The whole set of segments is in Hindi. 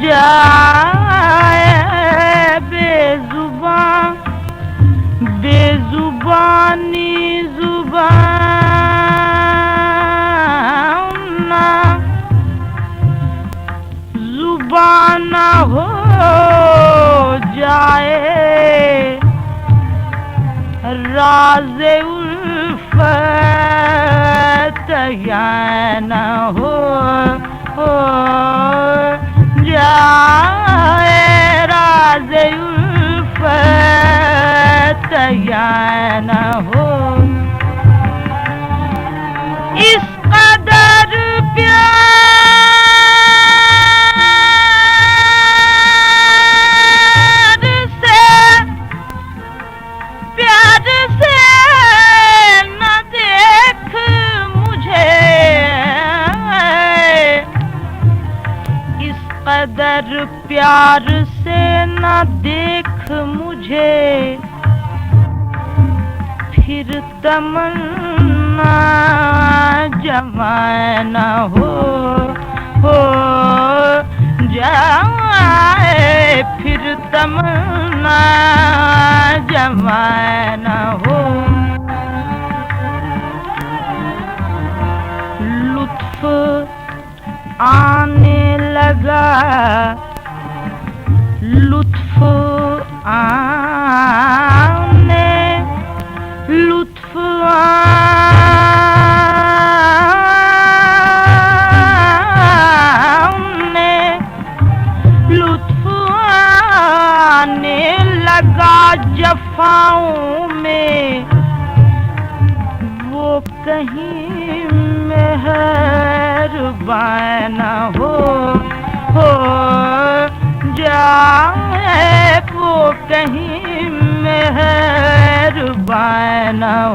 जाए बेजुबान बेजुबानी जुबान ना जुबान हो जाए राज़े उल्फत या न हो जाए राज़े उल्फत या न हो। इस कदर प्यार से न देख मुझे, इस कदर प्यार से न देख मुझे, फिर तमन्ना जवान हो जाए, फिर तमन्ना जवान हो। लुत्फ आने लगा, लुत्फ आने, लुत्फ आने, लुत्फ आने लगा जफाओं में, वो कहीं मेहरबान हो जाए, वो कहीं मेहरबान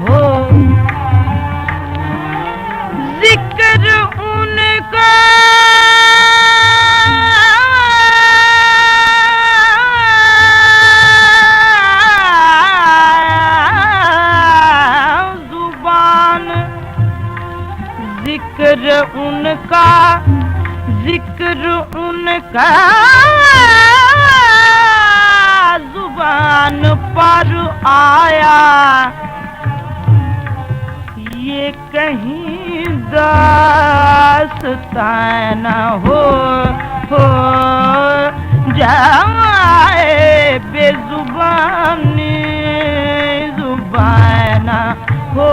हो। जिक्र उनका जिक्र उनका, जिक्र उनका जुबान पर आया, ये कहीं दास्तान हो जाए बेजुबानी जुबान हो।